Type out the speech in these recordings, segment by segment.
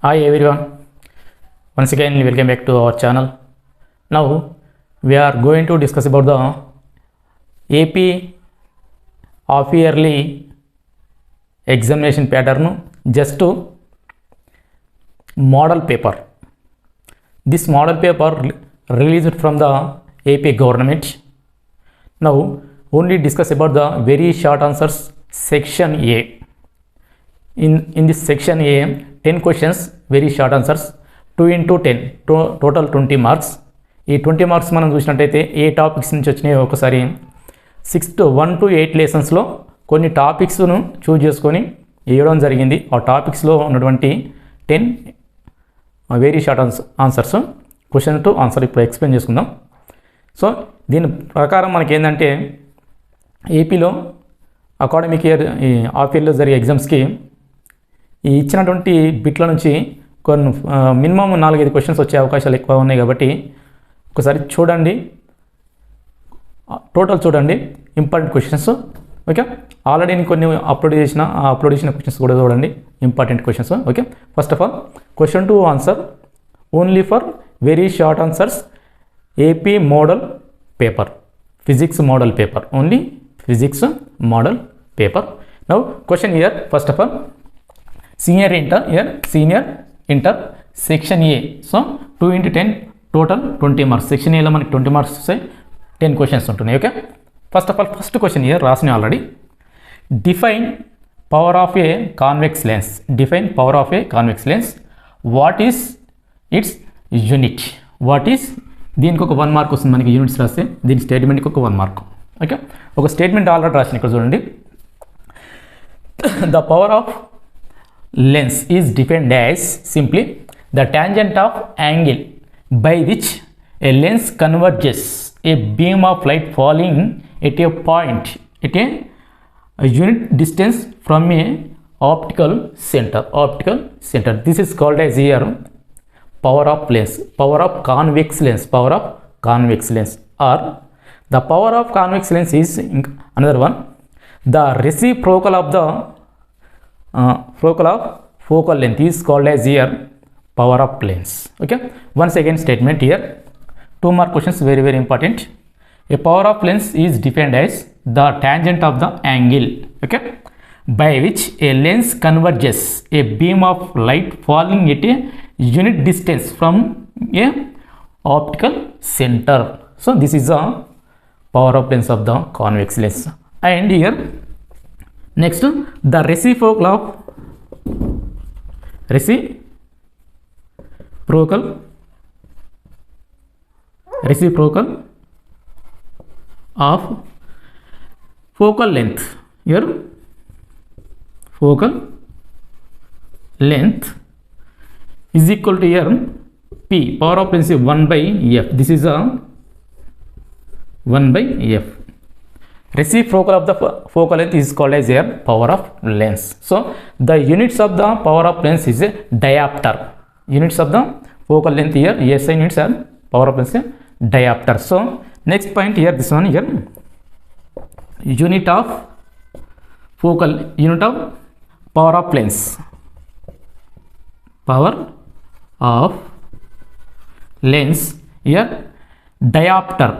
Hi everyone, once again welcome back to our channel. Now we are going to discuss about the AP half yearly examination pattern, just to model paper. This model paper released from the AP government. Now only discuss about the very short answers section A. In this section A, 10 questions, very short answers, 2 into 10, total 20 marks. ఈ 20 marks మనం చూసినట్టయితే ఏ topics నుంచి వచ్చినాయో ఒకసారి 1 to 8 లెసన్స్లో కొన్ని టాపిక్స్ను choose చేసుకొని ఇవ్వడం జరిగింది. ఆ టాపిక్స్లో ఉన్నటువంటి 10 very short answers, question to answer ఇప్పుడు ఎక్స్ప్లెయిన్ చేసుకుందాం. సో దీని ప్రకారం మనకి ఏంటంటే ఏపీలో అకాడమిక్ ఇయర్ హాఫ్ ఇయర్లో జరిగే ఎగ్జామ్స్కి ఈ ఇచ్చినటువంటి బిట్ల నుంచి కొన్ని మినిమం 4-5 క్వశ్చన్స్ వచ్చే అవకాశాలు ఎక్కువ ఉన్నాయి. కాబట్టి ఒకసారి చూడండి, టోటల్ చూడండి ఇంపార్టెంట్ క్వశ్చన్స్. ఓకే, ఆల్రెడీ నేను కొన్ని అప్లోడ్ చేసిన క్వశ్చన్స్ కూడా చూడండి, important questions. Okay, first of all question to answer only for very short answers AP model paper, physics model paper, only physics model paper. Now question here, first of all senior inter section A. So 2 into 10 total 20 marks. Section A లో మనకి 20 marks వస్తాయి, 10 questions ఉంటున్నాయి. Okay, first of all first question here రాసిన already. Define power of a convex lens. Define power of a convex lens. What is its unit? What is, దీనికి ఒక 1 mark వస్తుంది మనకి units రాస్తే, దీని స్టేట్మెంట్కి ఒక 1 మార్క్. ఓకే, ఒక స్టేట్మెంట్ ఆల్రెడీ రాసిన ఇక్కడ చూడండి. The power of lens is defined as simply the tangent of angle by which a lens converges a beam of light falling at a point at a unit distance from a optical center. This is called as here power of lens, power of convex lens, power of convex lens, or the power of convex lens is another one, the reciprocal of the focal length is called as here power of lens. Okay, once again statement here, 2 mark questions, very very important. A power of lens is defined as the tangent of the angle, okay, by which a lens converges a beam of light falling at a unit distance from a optical center. So this is the power of lens of the convex lens. And here next, the reciprocal of focal length. Here focal length is equal to here P, power of length is 1 by F. This is a 1 by F. Reciprocal of the focal length is called as here power of lens. So the units of the power of lens is a diopter. Units of the focal length here, SI units are power of lens diopter. So next point here, this one here, unit of power of lens, power of lens here diopter.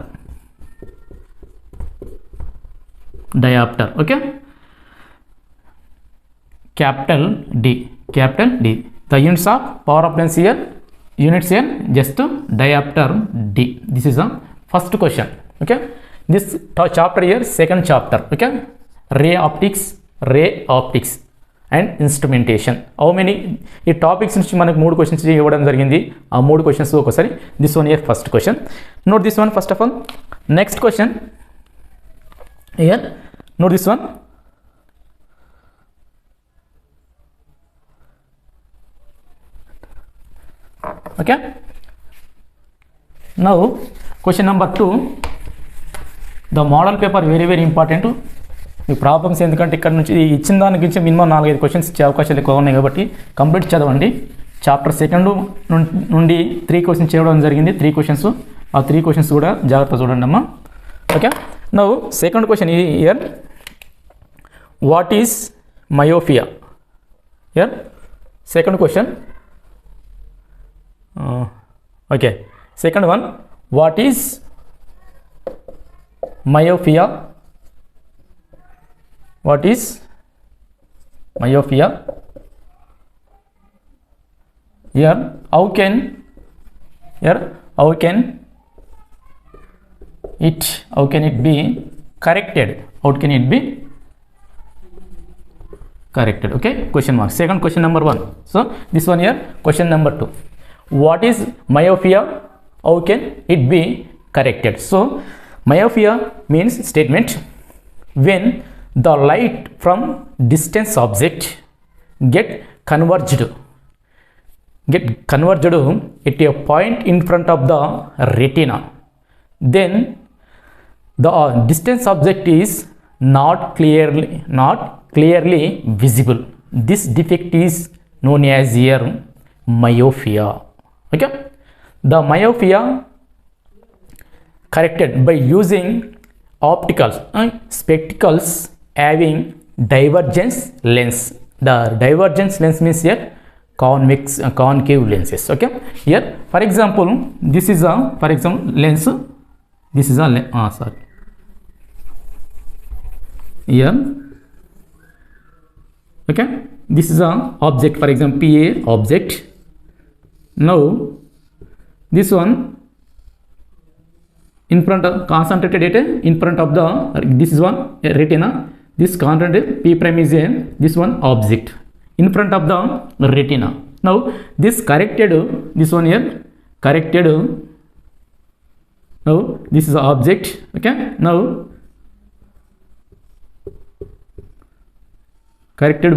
Okay, capital D. The units of power of lens here, units here just diopter D. This is the first question. Okay, this chapter here, second chapter. Okay, ray optics and instrumentation. How many ఈ topics నుంచి మనకు 3 questions ఇవ్వడం జరిగింది. ఆ 3 questions ఒకసారి, this one here first question. Note this one first of all. Next question here, note this one. Okay, now question number 2, the model paper, very very important. ఈ problems ఎందుకంటే ఇక్కడ నుంచి ఇచ్చిన దానికి నుంచి మినిమం 4-5 క్వశ్చన్స్ ఇచ్చే అవకాశాలు ఎక్కువ ఉన్నాయి. కాబట్టి కంప్లీట్ చదవండి. చాప్టర్ సెకండ్ నుండి 3 క్వశ్చన్స్ చేయడం జరిగింది, 3 క్వశ్చన్స్. ఆ 3 క్వశ్చన్స్ కూడా జాగ్రత్తగా చూడండి అమ్మా. Okay, now second question here, what is myopia? Here second question, Okay, second one, what is myopia? What is myopia? Here how can it be corrected? How can it be corrected? Okay, question mark. Second question number 1. So this one here, question number 2, what is myopia? How can it be corrected? So myopia means statement when the light from distance object get converged at a point in front of the retina, then the distance object is not clearly visible. This defect is known as here myopia. Okay, the myopia corrected by using opticals spectacles having divergence lens. The divergence lens means here concave lenses. Okay, here for example this is a lens. This is a sorry, here. Okay, this is a object, for example PA object. Now this one in front of concentrated data in front of the this is one retina. This concentrated P prime is a this one object in front of the retina. Now this corrected, this one here corrected. Now this is the object. Okay, now corrected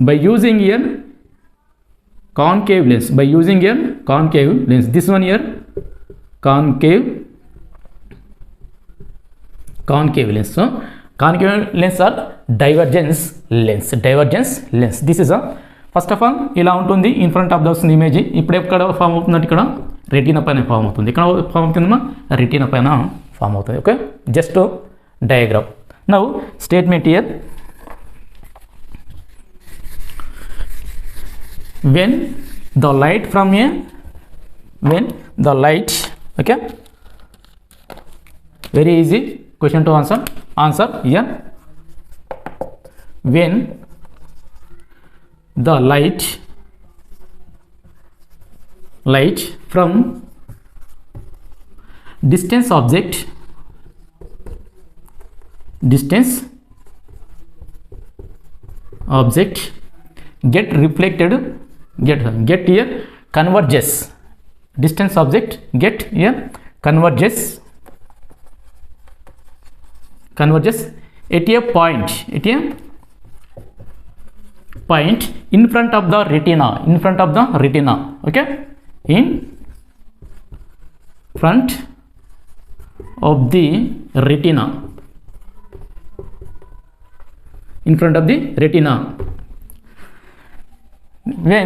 by using here concave lens. By using here concave lens, this one here concave lens. So concave lens or divergence lens. This is a first of all ఇలా ఉంటుంది, in front of the వస్తుంది image. ఇప్పుడు ఎక్కడ form అవుతుందంటే ఇక్కడ retina పైన form అవుతుంది. ఇక్కడ ఫామ్ అవుతుందమ్మా రెటీనా పైన ఫామ్ అవుతుంది. Okay, just diagram. Now statement here, when the light okay, very easy question to answer here. When the light from distance object get reflected, get here converges, distance object get here converges at a point in front of the retina, okay, in front of the retina, when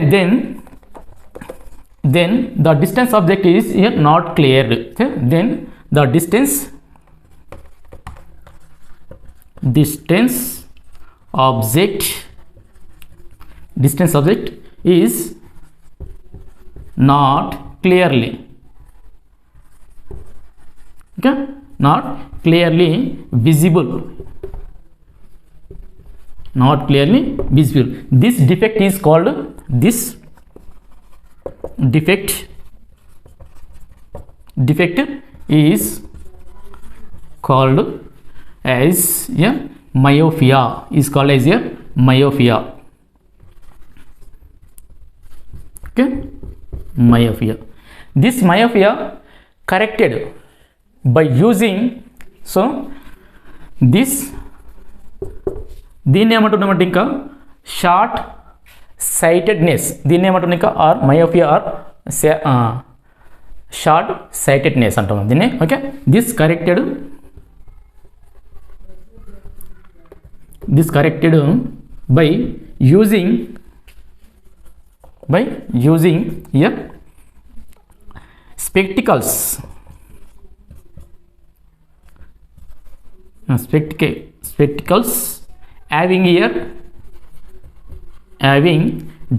then the distance object is here not cleared. Okay? Then the distance object is not clearly, okay, not clearly visible. This defect is called as a myopia. Okay, myopia. This myopia corrected by using, so this దీన్ని ఏమంటున్నామంటే ఇంకా short sightedness, దీన్ని ఏమంటున్నాం ఇంకా or myopia or short sightedness అంటాం దీన్ని. Okay, this corrected by using here spectacles having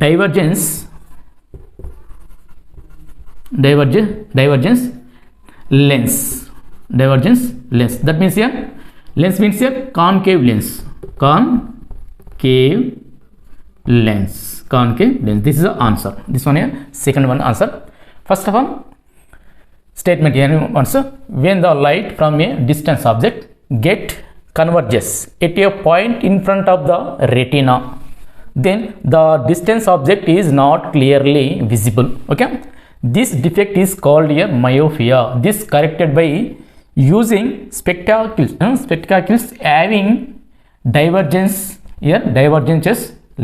divergence divergence lens. Divergence lens, that means here lens means here concave lens. Concave lens. This is the answer. This one here, second one answer. First of all, statement here answer: when the light from a distant object converges at a point in front of the retina, then the distant object is not clearly visible. Okay, this defect is called a myopia. This corrected by using spectacles having divergence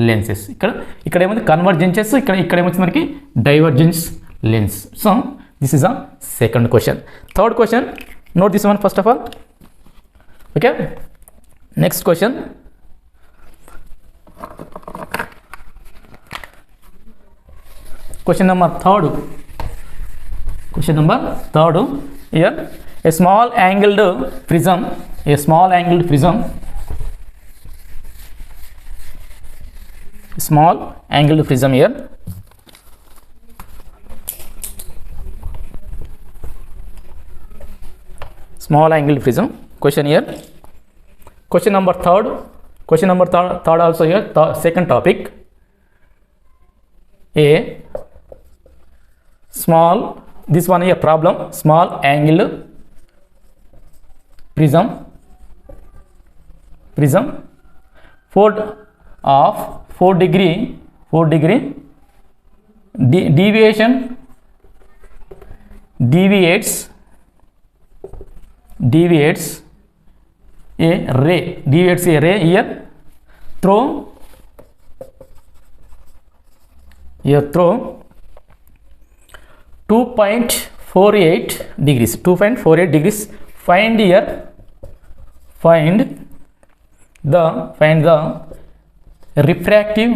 lenses. ఇక్కడ ఏముంది కన్వర్జెన్సెస్, ఇక్కడ ఏమొచ్చింది మనకి divergence lens. So this is a second question. Third question, note this one first of all. Okay, next question. Question number third here, a small angled prism here, small angled prism. Question here, question number third also here, second topic. A small, this one here problem, small angled prism 4 degree deviates a ray here through 2.48 degrees. Find the refractive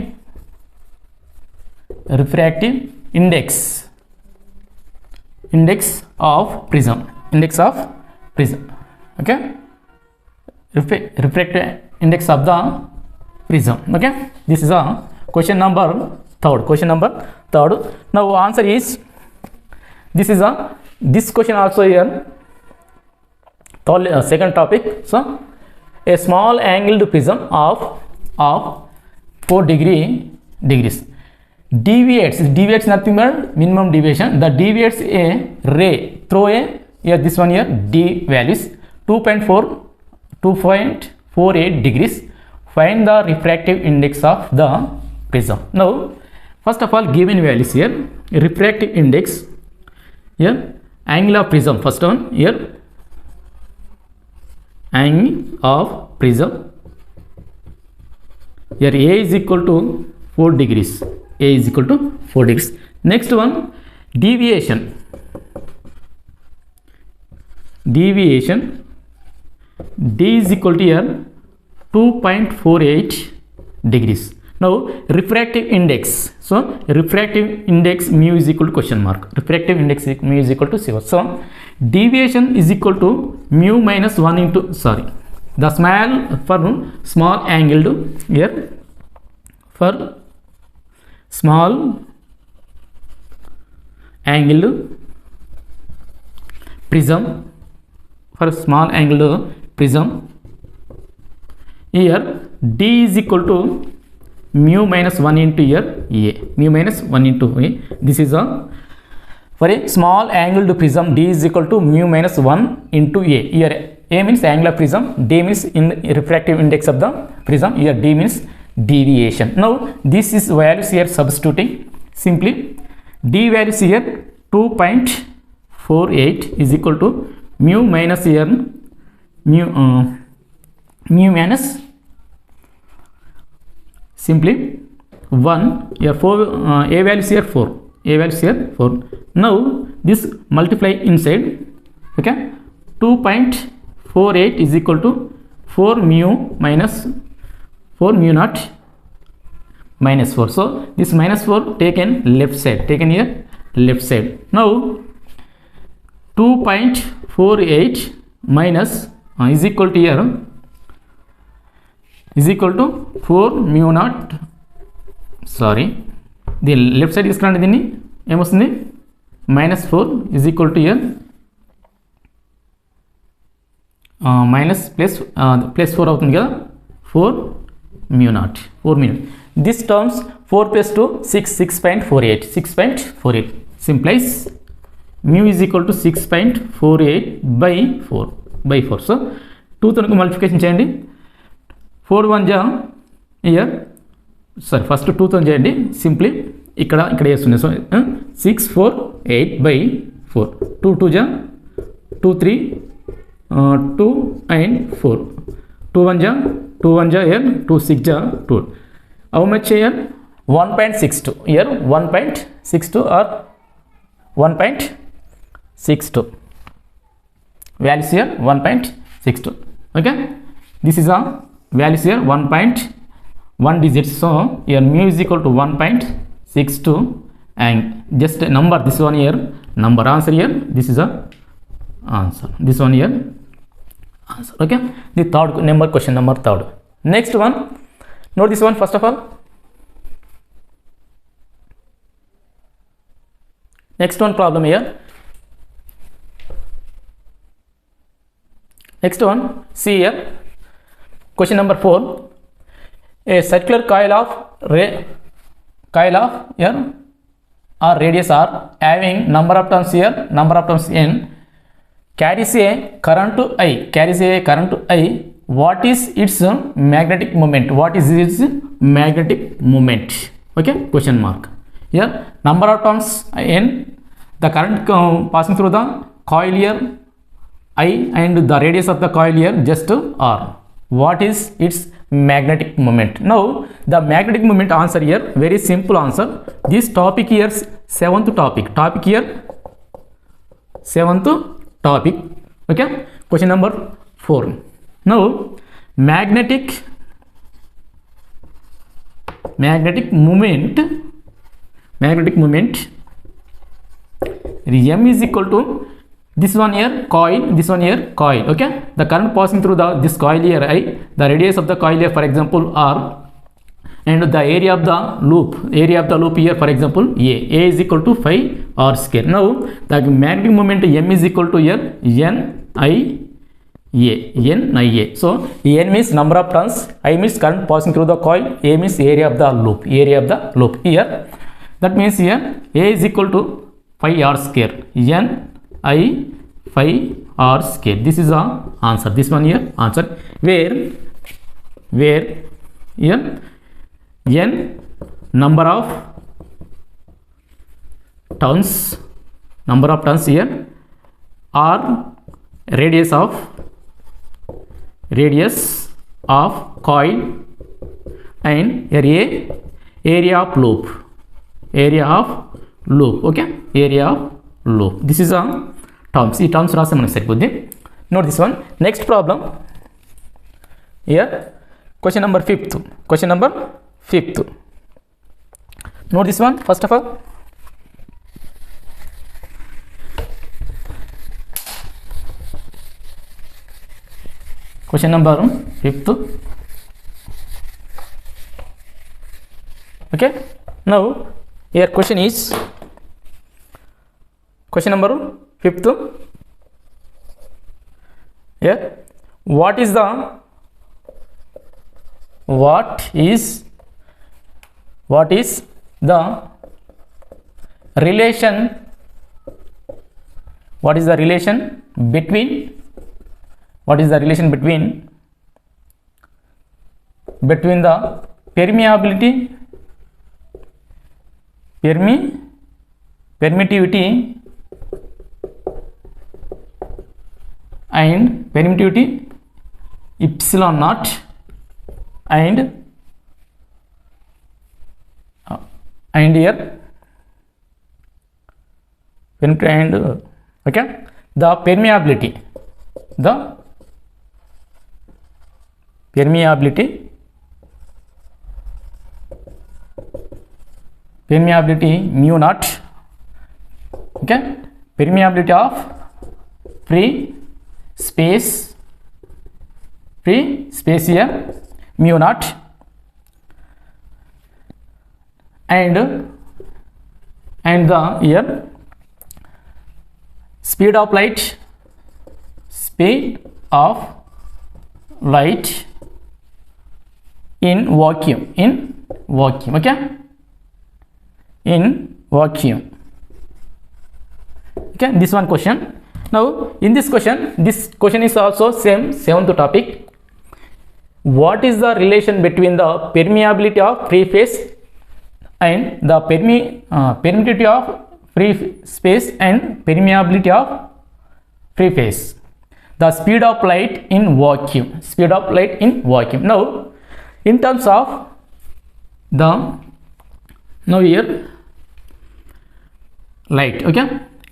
index of prism. Okay, refractive index of the prism. Okay, this is a question number third. Now answer is, this question also here, second topic. So a small angled prism of 4 degrees deviates nothing but minimum deviation. The deviates a ray through here this one here d values 2.48 degrees. Find the refractive index of the prism. Now first of all, given values here, refractive index here, angle of prism, first one here, angle of prism here, A is equal to 4 degrees. Next one, deviation D is equal to here 2.48 degrees. Now refractive index, so refractive index mu is equal to question mark, refractive index mu is equal to 0. So deviation is equal to mu minus 1 into, sorry, the small angled here, for small angled prism, here D is equal to mu minus 1 into here A, this is a, for a small angled prism, D is equal to mu minus 1 into A. Here A means angle of prism, D means in refractive index of the prism, here D means deviation. Now this is values here substituting, simply D values here 2.48 is equal to mu minus here mu minus simply 1 here, 4 A values here 4. Now this multiply inside. Okay, 2.48 is equal to 4 mu naught minus 4. So this minus 4 taken here left side. Now 2.48 minus is equal to here is equal to 4 mu naught, sorry, the left side is దీన్ని ఏమొస్తుంది minus 4 is equal to here minus plus 4 అవుతుంది కదా 4 mu naught 4 mu naught. This terms 4 plus 2 6.48 6.48 simplies mu is equal to 6.48 by 4 so 2 తో multiplication చేయండి 4 1 జా here sorry first 2 తో చేయండి simply ఇక్కడ వేస్తుంది సో 648 by 4 2 2 జా 2 3 2 and 4 2 1 ja here 2 6 ja 2 how much here 1.62 here 1.62 or 1.62 values here 1.62 okay this is a values here 1.1 digits so here mu is equal to 1.62 and just a number this one here number answer here this is a answer this one here answer okay the third number question number third next one note this one first of all next one problem here next one see here question number 4 a circular coil of here or radius r having number of turns here number of turns n carries a current I what is its magnetic moment okay question mark here number of turns n the current passing through the coil here I and the radius of the coil here just r what is its magnetic moment now the magnetic moment answer here very simple answer this topic here seventh topic here seventh topic okay question number 4 now magnetic moment m is equal to this one here coil okay the current passing through this coil here I the radius of the coil here for example r and the area of the loop here for example a is equal to 5 r square now the magnetic moment m is equal to here nia so n means number of turns I means current passing through the coil a means area of the loop here that means here a is equal to 5 r square n I 5 r square this is the answer this one here answer where here n number of turns here r radius of coil and area of loop okay area of loop this is a terms ఈ terms రాస్తే మనకు సరిపోద్ది note this one next problem here question number 5th note this one first of all question number 5th okay now here question is question number 5th here what is the relation between the permittivity and permittivity epsilon naught and here and okay the permeability mu naught okay permeability of free space here mu naught and the here speed of light in vacuum, okay, in vacuum, okay. This one question. Now in this question is also same, 7th topic. What is the relation between the permeability of free space and the permittivity of free space and permeability of free space? The speed of light in vacuum, Now in terms of the, now here light, okay,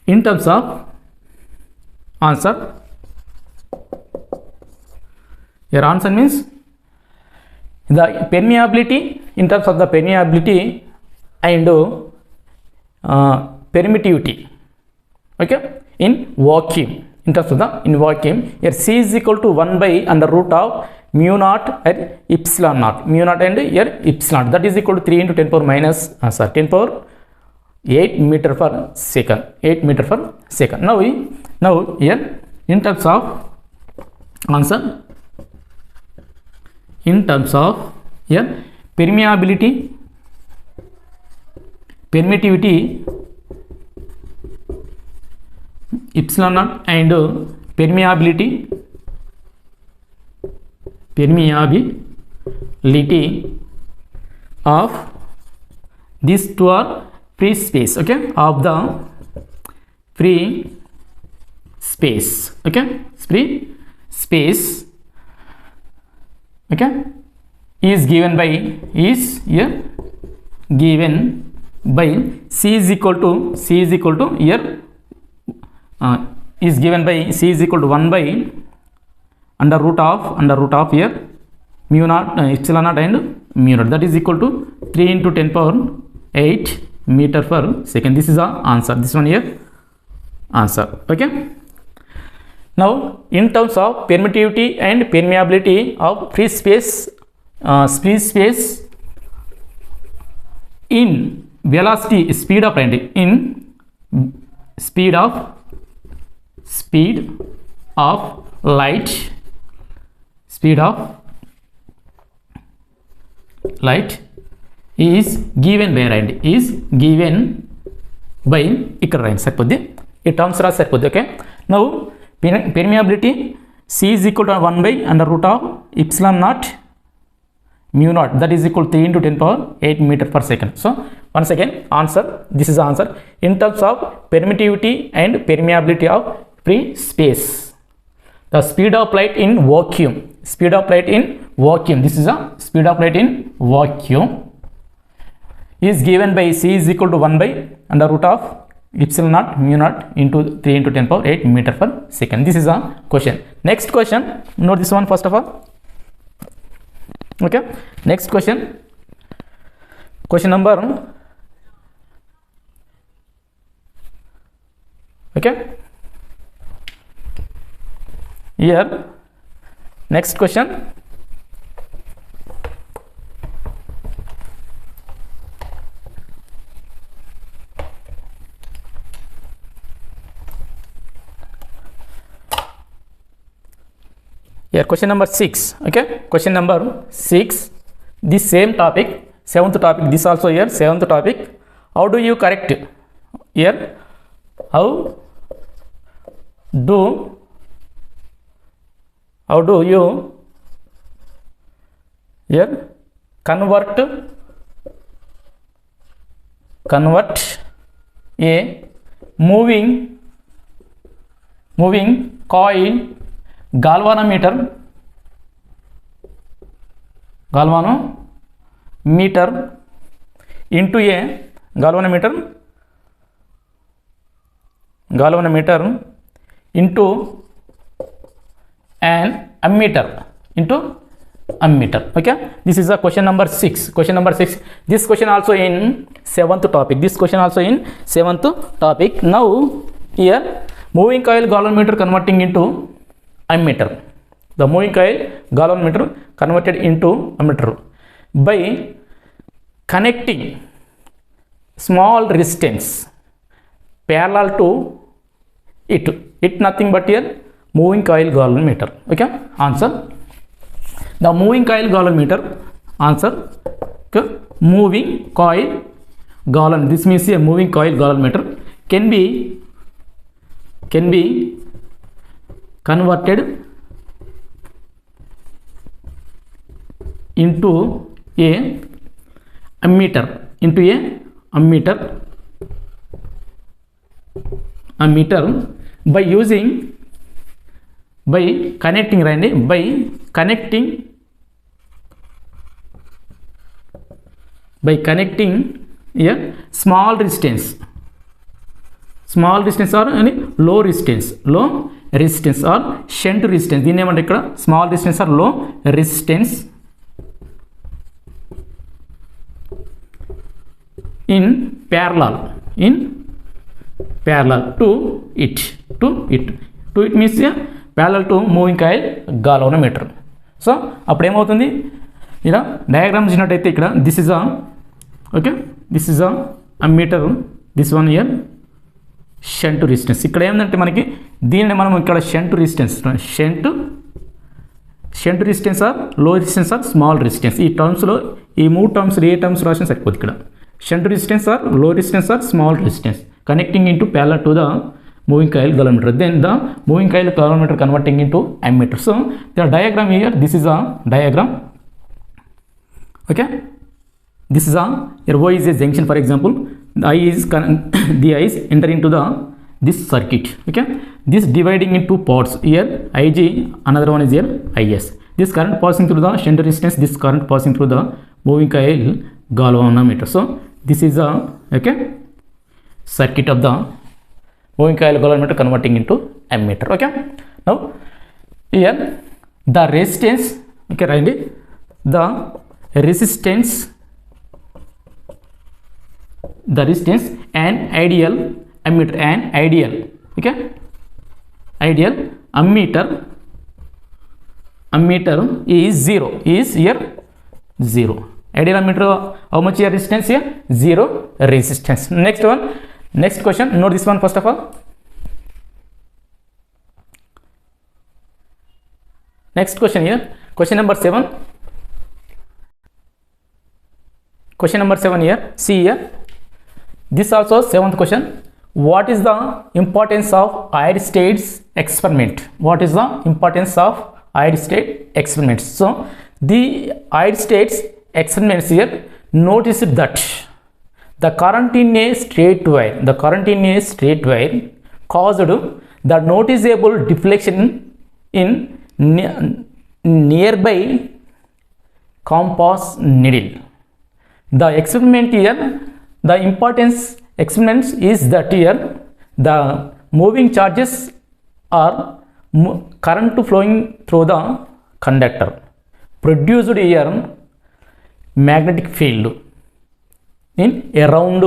in terms of answer, your answer means the permeability, in terms of the permeability and permittivity, okay, in vacuum, in terms of the in vacuum. Here C is equal to 1 by under root of mu naught and epsilon naught, mu naught and here epsilon, that is equal to 3 into 10 power minus 10 power 8 meter per second, 8 meter per second. Now here in terms of answer, in terms of here permeability, permittivity epsilon naught and permeability of these two are free space, okay, of the free space, okay, free space, okay, is given by C is equal to here is given by C is equal to 1 by under root of here mu naught epsilon naught and mu naught, that is equal to 3 into 10 power 8 meter per second. This is the answer, this one here answer, okay. Now in terms of permittivity and permeability of free space in velocity, speed of light, in speed of light is given by ఇక్కడ రాయండి సరిపోద్ది, ఈ terms రాసి సరిపోద్ది, okay. Now permeability C is equal to 1 by under root of epsilon naught mu naught, that is equal to 3 into 10 power 8 meter per second. So once again answer, this is the answer. In terms of permittivity and permeability of free space, the speed of light in vacuum, this is a speed of light in vacuum is given by C is equal to 1 by under root of epsilon naught mu naught into 3 into 10 power 8 meter per second. This is a question. Next question, note this one first of all, okay. Next question number, okay, here next question, here question number 6, okay, question number 6, this same topic, 7th topic, this also here 7th topic. How do you correct here, how do you here convert a moving coil galvanometer into a galvanometer into an ammeter okay. This is a question number 6. This question also in 7th topic. Now here moving coil galvanometer converting into ammeter, the moving coil galvanometer converted into ammeter by connecting small resistance parallel to it nothing but here moving coil Gauss meter. Okay, answer the moving coil Gauss meter. Answer, okay, moving coil Gauss. This means a moving coil Gauss meter can be converted into a ammeter, by connecting a small resistance or any low resistance or shunt resistance. దీన్ని ఏమంటే ఇక్కడ small resistance or low resistance in parallel to it means parallel to moving coil galvanometer. So అప్పుడు ఏమవుతుంది, ఇలా diagram చూసినట్టయితే ఇక్కడ this is a ammeter, this one year shunt resistance. ఇక్కడ ఏంటంటే మనకి దీనిని మనం ఇక్కడ shunt resistance or low resistance or small resistance, ఈ టర్మ్స్లో ఈ మూడు టర్మ్స్ ఏ టర్మ్స్ రాసిన సరిపోతుంది. ఇక్కడ shunt resistance or low resistance or small resistance connecting into parallel to the moving coil galvanometer, then the moving coil galvanometer converting into ammeter. So the diagram here, this is a diagram. Okay, this is here O is a junction, for example the I is enter into this circuit. Okay, this dividing into parts, here Ig, another one is here Is. This current passing through the shunt resistance, this current passing through the moving coil galvanometer. So this is a circuit of the moving coil galvanometer converting into ammeter. Okay, now here the resistance, okay, right, the resistance and ideal ammeter okay, ideal ammeter is zero, ideal ammeter, how much here resistance here? Zero resistance. Next question, note this one first of all. Next question here, question number 7. Question number 7 here, see here, this also 7th question. What is the importance of Eirsted experiment? What is the importance of Eirsted experiments? So the Eirsted experiments here, notice that the current in a straight wire caused the noticeable deflection in nearby compass needle. The experiment here, the importance experiments is that here the moving charges are current flowing through the conductor produced here magnetic field in around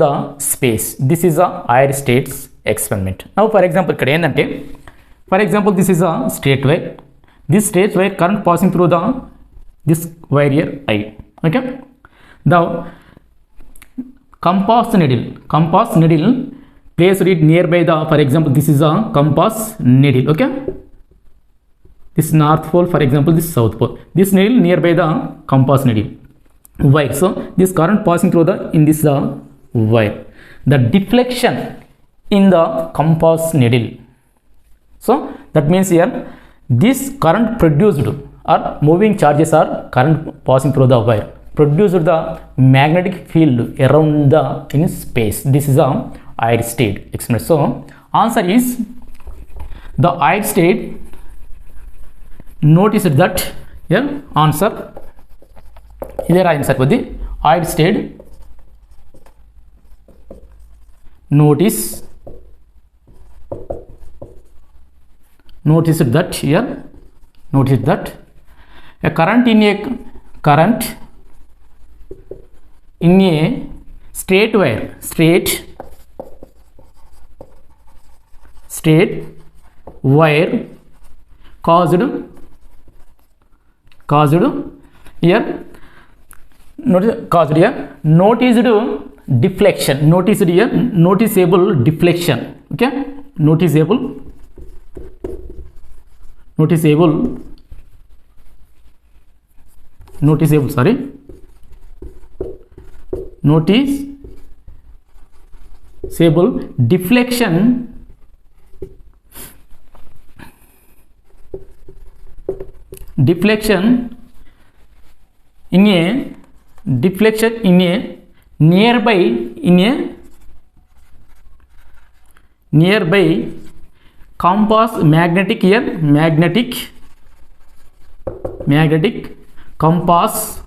the space. This is a Eirsted experiment. Now for example ikkada endante, for example this is a straight wire, this straight wire current passing through this wire here I. Okay, the compass needle placed it nearby the, for example this is a compass needle. Okay, this north pole, for example this south pole, this needle nearby the compass needle wire. So this current passing through in this wire, the deflection in the compass needle. So that means here this current produced or moving charges are current passing through the wire produced the magnetic field around the in space. This is a Eirsted experiment. So answer is the Eirsted. Notice that here answer ఇదే రాయండి సరిపోద్ది. Eirsted notice that here, notice that a current in a straight wire caused here noticed deflection, noticeable deflection. Okay, noticeable deflection in a nearby compass magnetic compass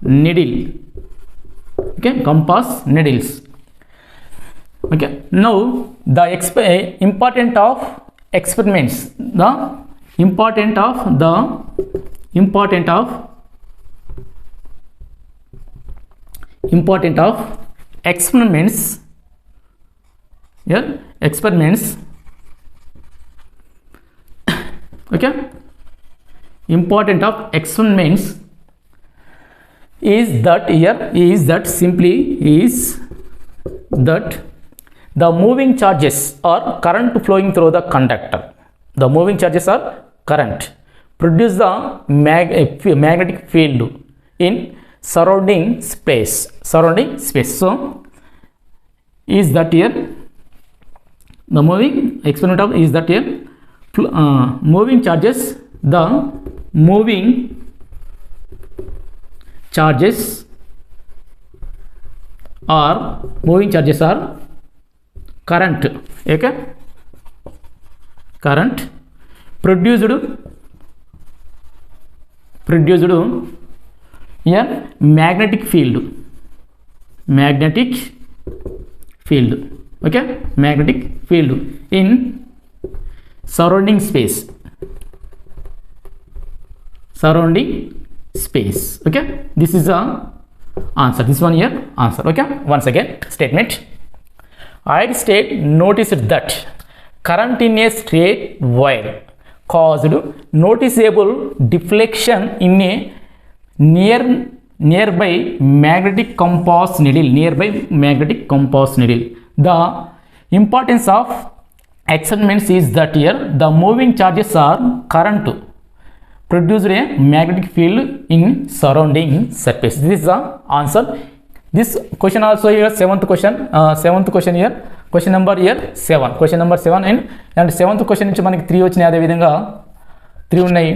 needle. Okay, compass needles. Okay, now the important of experiments, the important of experiments here, experiments. Okay, important of experiments is that the moving charges or current flowing through the conductor, the moving charges or current produce the magnetic field in surrounding space. So is that here the moving experiment of is that here moving charges, the moving charges are current. Okay, current produced a magnetic field. Okay, magnetic field in surrounding space. Okay, this is the answer. This one here answer. Okay, once again statement. I'd state noticed that current in a straight wire caused noticeable deflection in a nearby magnetic compass needle. The importance of experiments is that here the moving charges are current produced a magnetic field in surrounding surface. This is the answer. This question also here, seventh question here, question number here 7, question number 7 and seventh question నుంచి మనకి 3 వచ్చినాయి, అదే విధంగా 3 ఉన్నాయి.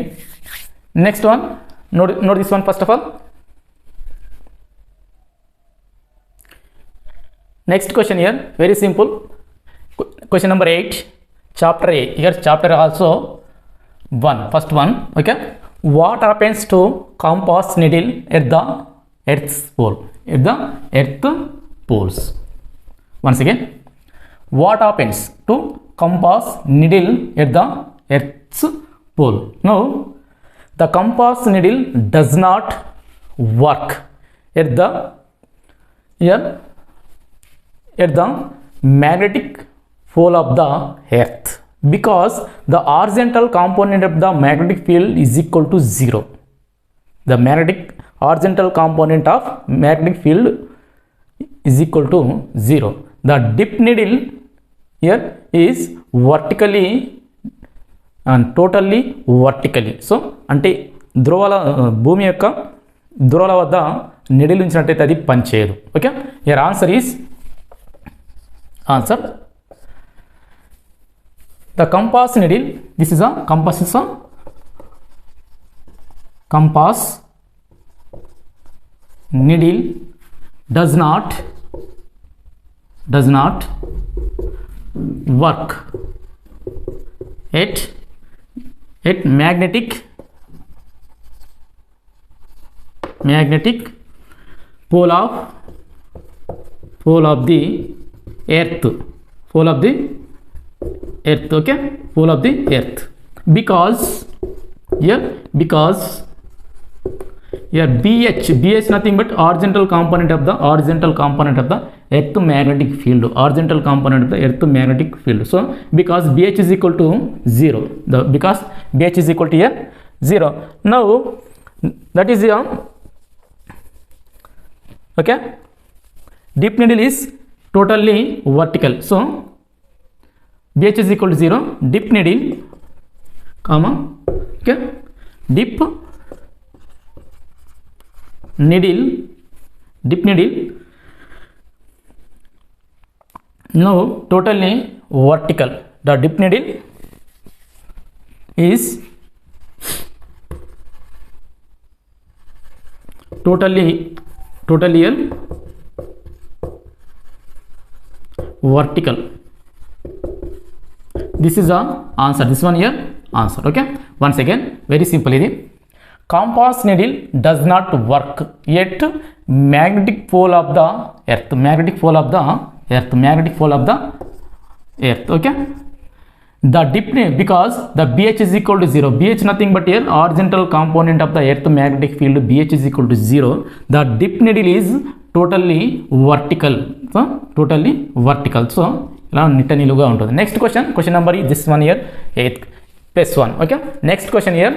Next one note this one first of all. Next question here, very simple. Question number 8, chapter A. Here chapter also 1, first one. Okay, what happens to compass needle at the earth's pole? Once again, what happens to compass needle at the earth's pole? Now the compass needle does not work at the magnetic pole of the earth because the horizontal component of the magnetic field is equal to 0. The horizontal component of magnetic field is equal to 0. The dip needle here is vertically and totally vertically. So అంటే భూమి యొక్క ధ్రువాల వద్ద needle ఉంచినట్టయితే అది పనిచేయదు. Okay, here answer is the compass needle. This is a compass needle does not work at magnetic pole of the earth. Okay, pole of the earth, because here BH nothing but horizontal component of the earth magnetic field. So because BH is equal to 0, because BH is equal to here 0. Now that is okay, dip needle is totally vertical. So BH is equal to 0, dip needle, comma, okay, dip needle, now totally vertical. The dip needle is totally vertical. This is the answer. This one here answer. Okay, once again, very simple. Compass needle does not work yet magnetic pole of the earth. Okay, the dip needle, because the BH is equal to 0. BH nothing but here horizontal component of the earth magnetic field. BH is equal to 0. The dip needle is totally vertical. So ఇలా నిట్టనిలుగా ఉంటుంది. Next question number this one year 8th +1. Okay, next question year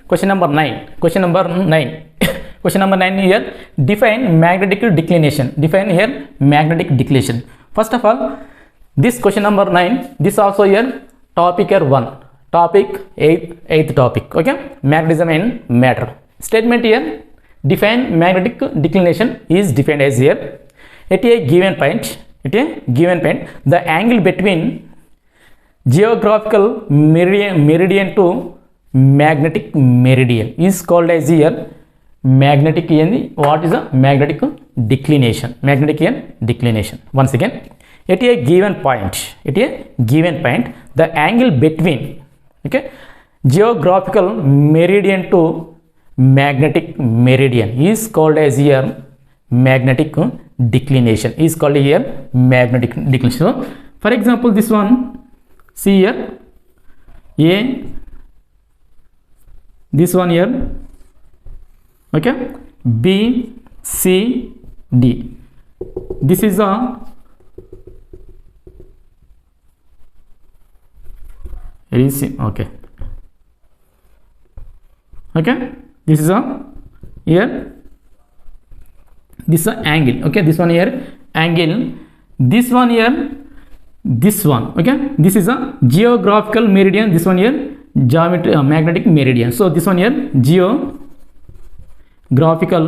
question number 9. Question number 9 here, define magnetic declination. First of all, this question number 9, this also here topic 1, topic 8th topic. Okay, magnetism and matter. Statement here, define magnetic declination is defined as here, at a given point, the angle between geographical meridian to magnetic meridian is called as here magnetic. What is a magnetic declination? Once again, at a given point, the angle between, okay, geographical meridian to magnetic meridian is called as here magnetic declination. So for example, this one, see here, A, this one here, okay, B, C, D. This is a okay, this is a here, this is a angle. Okay, this one here angle, this one here, this one, okay, this is a geographical meridian, this one here geometry magnetic meridian. So this one here geographical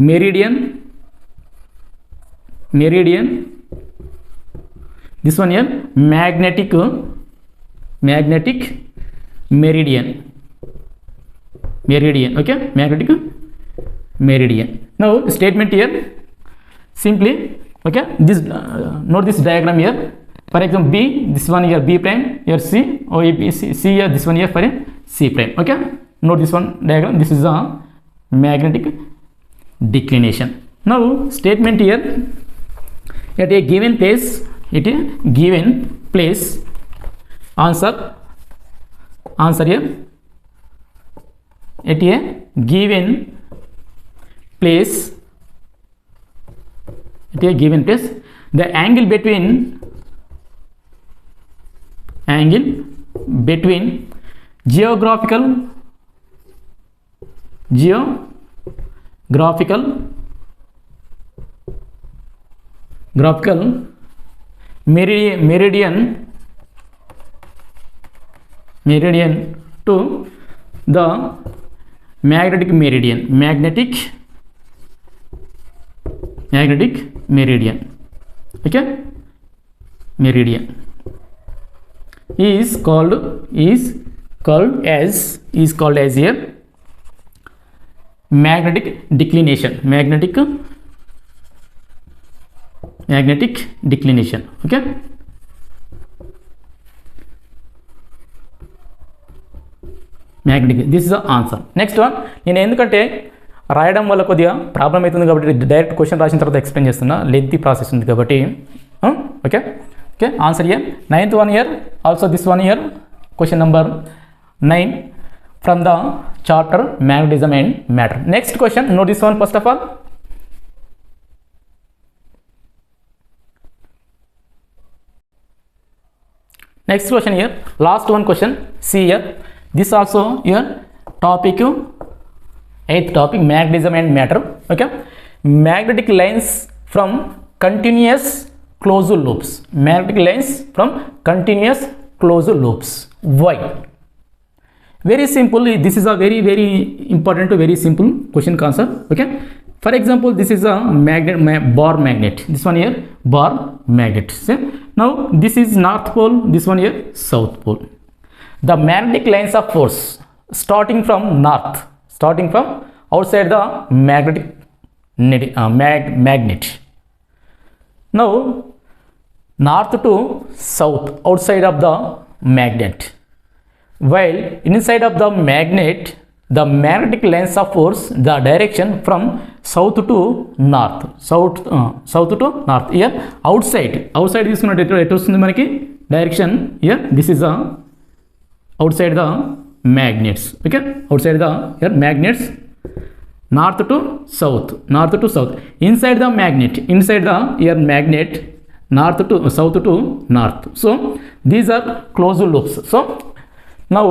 meridian, this one here magnetic meridian. Okay, magnetic meridian. Now statement here, simply, okay, this note this diagram here. For example, B, this one here B prime, here C, or A, B, C here, this one here for a C prime. Okay, note this one diagram. This is a magnetic declination. Now statement here, at a given place, answer here, at a given place, the angle between geographical meridian to the magnetic meridian. Okay, meridian is called as here magnetic declination. Okay, magnetic, this is the answer. Next one, నేను ఎందుకంటే రాయడం వల్ల కొద్దిగా problem అవుతుంది కాబట్టి direct question రాసిన తర్వాత explain చేస్తున్నా, లెంతీ ప్రాసెస్ ఉంది కాబట్టి. Okay, answer here 9th one here, also this one here, question number 9 from the chapter magnetism and matter. Next question, note this one first of all. Next question here, last one question, see here, This also your topic, eighth topic, magnetism and matter. Okay, magnetic lines from continuous closed loops. Magnetic lines from continuous closed loops. Why? Very simple. This is a very important, very simple question answer. Okay, for example, this is a bar magnet. This one here, bar magnet. See? Now this is north pole, this one here south pole. The magnetic lines of force starting from north, starting from outside the magnetic magnet. Now north to south, outside of the magnet, while inside of the magnet, the magnetic lines of force, the direction from south to north, south to north. Here outside తీసుకున్నట్టు ఎటు వస్తుంది మనకి direction. here this is a outside the magnets. Okay, outside the here magnets, north to south, inside the magnet, inside the here magnet, north to south to north. So these are closed loops. So now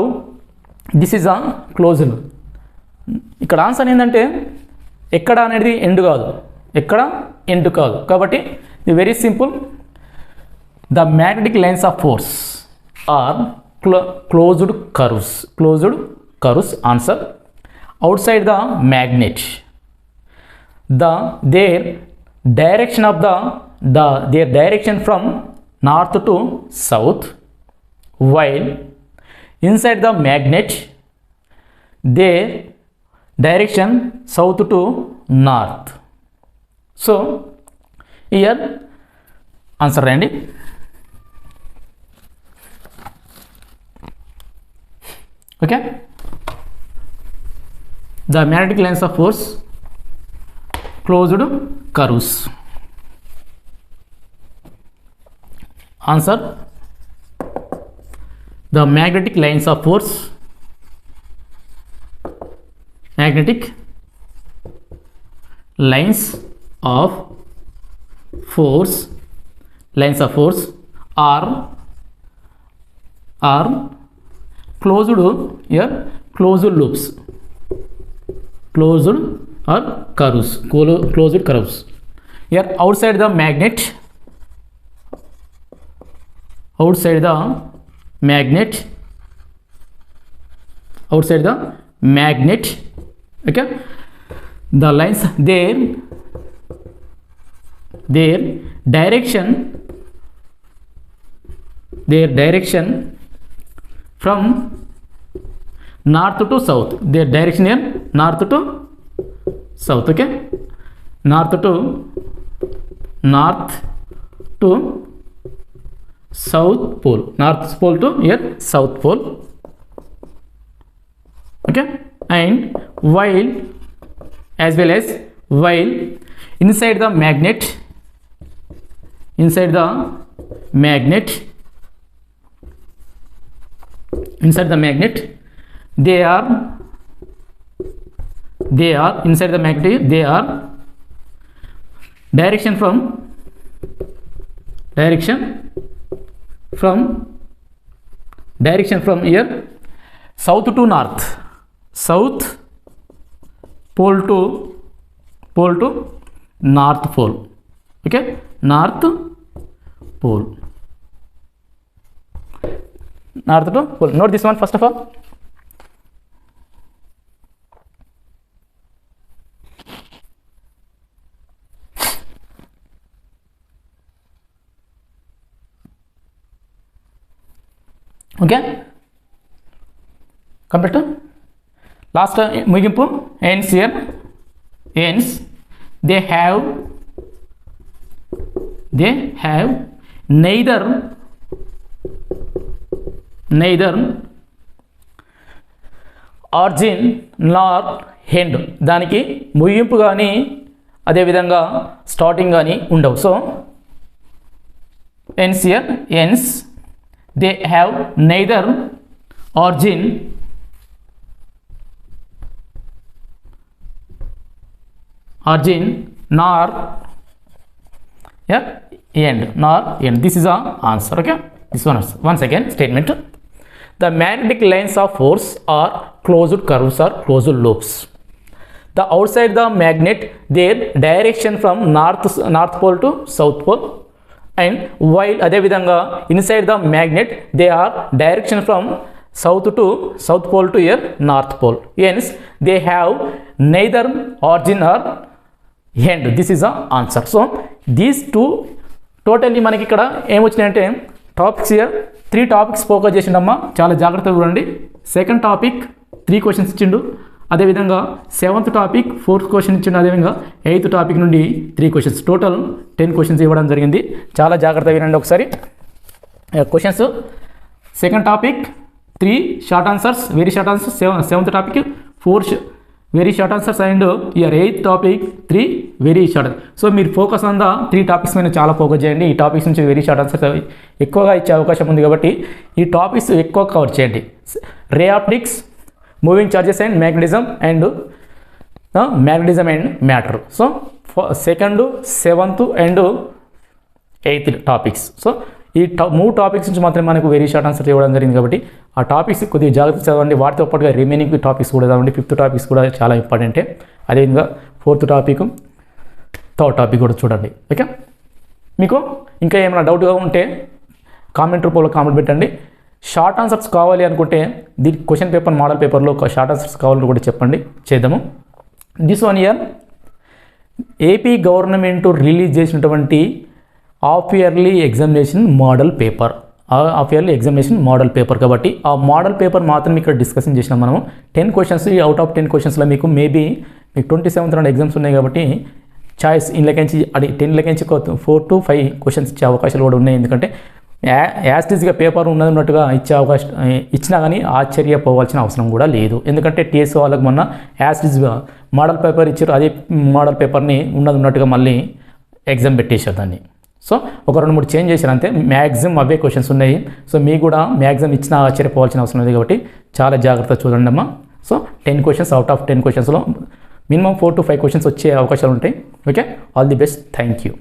this is a closed loop. ఇక్కడ answer ఏంటంటే ఎక్కడ అనేది end కాదు, ఎక్కడ end కాదు. కాబట్టి ఇది very simple. The magnetic lines of force are closed curves. Answer. Outside the magnet, their direction of their direction from north to south, while inside the magnet, their direction south to north. So here answer రండి. Okay, the magnetic lines of force, closed curves. Answer. The magnetic lines of force, magnetic lines of force are closed loops, closed or curves, closed curves. Here outside the magnet, outside the magnet. Okay, the lines, their direction from north to south, their direction here north to south. Okay, north to south pole, north pole to here south pole. Okay, and while inside the magnet, inside the magnet, they are inside the magnet, they are direction from here south to north, south pole to north pole. Okay, north pole, north to pole. Note this one first of all. Okay, complete. Last ముగింపు ends here, ends. They have neither origin nor end. దానికి ముగింపు కానీ అదేవిధంగా starting కానీ ఉండవు. So ends here, ends. They have neither origin nor end. This is our answer. Okay, this one is once again statement. The magnetic lines of force are closed curves or closed loops. The outside the magnet there direction from north pole to south pole, and while అదేవిధంగా inside the magnet they are direction from south pole to here north pole. Hence they have neither origin or end. This is the answer. So these two totally మనకి ఇక్కడ ఏమొచ్చినాయంటే topics here 3 topics focus చేసిండమ్మా, చాలా జాగ్రత్తగా చూడండి. Second topic 3 questions ఇచ్చిండు, అదేవిధంగా 7th topic 4th question ఇచ్చిండు, అదేవిధంగా 8th టాపిక్ నుండి 3 క్వశ్చన్స్, టోటల్ 10 క్వశ్చన్స్ ఇవ్వడం జరిగింది. చాలా జాగ్రత్తగా వినండి ఒకసారి questions. Second topic 3 short answers, very short answers. 7th topic 4 very short answers, and year 8th topic 3 very short. So మీరు ఫోకస్ ఆన్ ద 3 టాపిక్స్ మీద చాలా ఫోకస్ చేయండి. ఈ టాపిక్స్ నుంచి వెరీ షార్ట్ ఆన్సర్స్ ఎక్కువగా ఇచ్చే అవకాశం ఉంది కాబట్టి ఈ టాపిక్స్ ఎక్కువ కవర్ చేయండి. Ray optics, moving charges and magnetism and matter. So 2nd, 7th and 8th topics. So ఈ 3 టాపిక్స్ నుంచి మాత్రమే మనకు వెరీ షార్ట్ ఆన్సర్ ఇవ్వడం జరిగింది కాబట్టి ఆ టాపిక్స్ కొద్దిగా జాగ్రత్త చదవండి. వాటితో పాటుగా రిమైనింగ్ టాపిక్స్ కూడా చదవండి. 5th టాపిక్స్ కూడా చాలా ఇంపార్టెంటే. అదేవిధంగా 4th టాపిక్, 3rd టాపిక్ కూడా చూడండి. ఓకే, మీకు ఇంకా ఏమైనా డౌట్గా ఉంటే కామెంట్ రూపంలో కామెంట్ పెట్టండి. షార్ట్ ఆన్సర్స్ కావాలి అనుకుంటే దీని క్వశ్చన్ పేపర్ మోడల్ పేపర్లో షార్ట్ ఆన్సర్స్ కావాలని కూడా చెప్పండి, చేద్దాము. This one year AP government release చేసినటువంటి half yearly examination model paper, కాబట్టి ఆ మోడల్ పేపర్ మాత్రం ఇక్కడ డిస్కషన్ చేసినాం మనము. 10 క్వశ్చన్స్, అవుట్ ఆఫ్ 10 క్వశ్చన్స్లో మీకు 27th నాడు ఎగ్జామ్స్ ఉన్నాయి కాబట్టి చాయిస్ ఇన్లకించి 10 4 to 5 క్వశ్చన్స్ ఇచ్చే అవకాశాలు కూడా ఉన్నాయి. ఎందుకంటే యాస్టీస్గా పేపర్ ఉన్నట్టుగా ఇచ్చే అవకాశం ఇచ్చినా కానీ ఆశ్చర్యపోవాల్సిన అవసరం కూడా లేదు. ఎందుకంటే టీఎస్ వాళ్ళకి మొన్న యాస్టీస్గా మోడల్ పేపర్ ఇచ్చారు, అదే మోడల్ పేపర్ని ఉన్నట్టుగా మళ్ళీ ఎగ్జామ్ పెట్టేశారు దాన్ని. సో ఒక 2-3 చేంజ్ చేశారు అంతే, మ్యాక్సిమం అవే క్వశ్చన్స్ ఉన్నాయి. సో మీకు కూడా మ్యాక్సిమం ఇచ్చినా ఆశ్చర్యపోవాల్సిన అవసరం లేదు కాబట్టి చాలా జాగ్రత్త చూడండి అమ్మా. సో 10 క్వశ్చన్స్, అవుట్ ఆఫ్ 10 క్వశ్చన్స్లో మినిమం 4 to 5 క్వశ్చన్స్ వచ్చే అవకాశాలు ఉంటాయి. Okay, all the best, thank you.